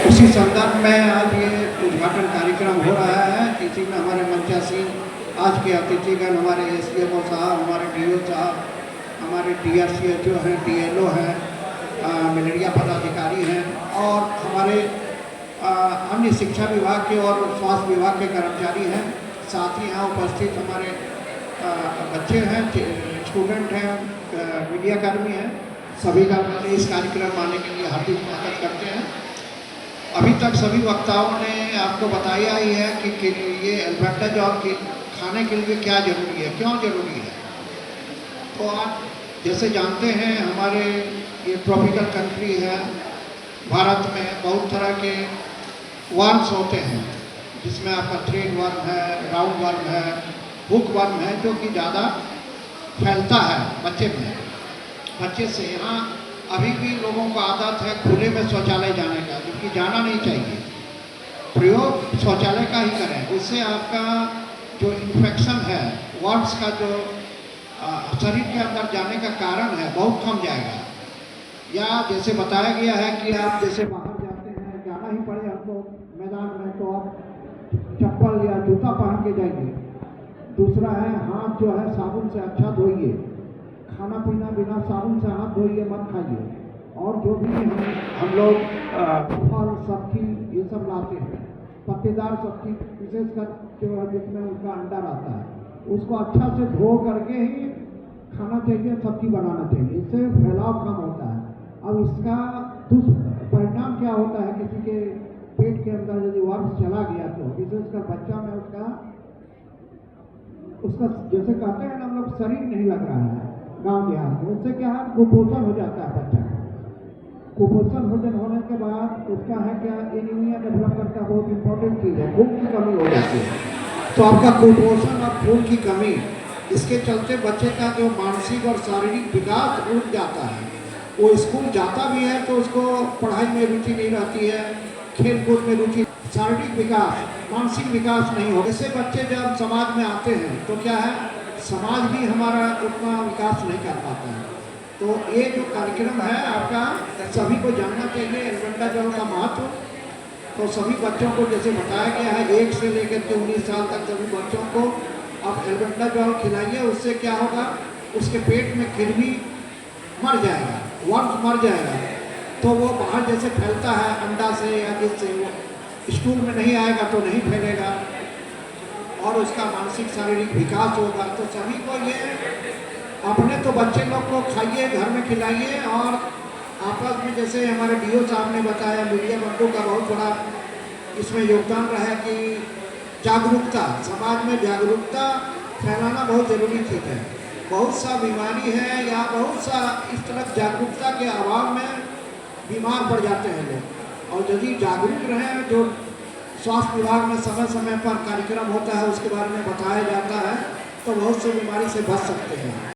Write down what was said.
उसी संदर्भ में आज ये उद्घाटन कार्यक्रम हो रहा है। इसी में हमारे मंचासी आज के अतिथिगण हमारे एसडीएमओ साहब, हमारे डीओ साहब, हमारे डीआरसीएचओ हैं, डीएलओ हैं, मलेरिया पदाधिकारी हैं और हमारे अन्य शिक्षा विभाग के और स्वास्थ्य विभाग के कर्मचारी हैं। साथ ही यहाँ उपस्थित हमारे बच्चे हैं, स्टूडेंट हैं, मीडियाकर्मी हैं। सभी का इस कार्यक्रम में आने के लिए हार्दिक स्वागत करते हैं। अभी तक सभी वक्ताओं ने आपको बताया ही है कि ये एल्बेंडाजॉल के खाने के लिए क्या ज़रूरी है, क्यों ज़रूरी है। तो आप जैसे जानते हैं हमारे ये ट्रॉपिकल कंट्री है, भारत में बहुत तरह के वर्म्स होते हैं, जिसमें आपका थ्रेड वर्म है, राउंड वर्म है, हुक वर्म है, जो कि ज़्यादा फैलता है बच्चे से। यहाँ अभी भी लोगों को आदत है खुले में शौचालय जाने का, जबकि जाना नहीं चाहिए। प्रयोग शौचालय का ही करें, उससे आपका जो इन्फेक्शन है, वर्म्स का जो शरीर के अंदर जाने का कारण है, बहुत कम जाएगा। या जैसे बताया गया है कि आप जैसे बाहर जाते हैं, जाना ही पड़े आपको मैदान में, तो आप चप्पल या जूता पहन के जाइए। दूसरा है हाथ जो है साबुन से अच्छा धोइए, खाना पीना बिना साबुन से हाथ धोइए मत खाइए। और जो भी हम लोग फल सब्जी ये सब लाते हैं, पत्तेदार सब्जी विशेषकर जो है जिसमें उसका अंडा रहता है, उसको अच्छा से धो करके ही खाना चाहिए, सब्जी बनाना चाहिए। इससे फैलाव कम होता है। अब इसका दुष्परिणाम क्या होता है, किसी के पेट के अंदर यदि वर्म चला गया तो विशेषकर बच्चा में उसका जैसे कहते हैं ना हम लोग, शरीर नहीं लग रहा है गाँव देहात में। उससे क्या है, कुपोषण हो जाता है बच्चा। कुपोषण होने के बाद उसका है क्या, एनीमिया डेवलप करता है। बहुत इंपॉर्टेंट चीज़ है, खून की कमी हो जाती है। तो आपका कुपोषण और खून की कमी, इसके चलते बच्चे का जो मानसिक और शारीरिक विकास रुक जाता है। वो स्कूल जाता भी है तो उसको पढ़ाई में रुचि नहीं रहती है, खेल कूद में रुचि, शारीरिक विकास, मानसिक विकास नहीं हो। ऐसे बच्चे जब समाज में आते हैं तो क्या है, समाज भी हमारा उतना विकास नहीं कर पाता है। तो ये जो कार्यक्रम है आपका, सभी को जानना चाहिए एल्बेंडाजॉल का महत्व। तो सभी बच्चों को जैसे बताया गया है, 1 से लेकर के 19 साल तक सभी बच्चों को आप एल्बेंडाजॉल खिलाइए। उससे क्या होगा, उसके पेट में कृमि मर जाएगा, वर्म्स मर जाएगा। तो वो बाहर जैसे फैलता है अंडा से या जिससे, वो स्टूल में नहीं आएगा तो नहीं फैलेगा और उसका मानसिक शारीरिक विकास होगा। तो सभी को ये अपने तो बच्चे लोग को खाइए, घर में खिलाइए, और आपस में जैसे हमारे डीओ साहब ने बताया, मीडिया बंधु का बहुत बड़ा इसमें योगदान रहा है कि जागरूकता, समाज में जागरूकता फैलाना बहुत ज़रूरी चीज़ है। बहुत सा बीमारी है या बहुत सा इस तरह जागरूकता के अभाव में बीमार पड़ जाते हैं लोग। और यदि जागरूक रहें, जो स्वास्थ्य विभाग में समय समय पर कार्यक्रम होता है उसके बारे में बताया जाता है, तो बहुत सी बीमारी से बच सकते हैं।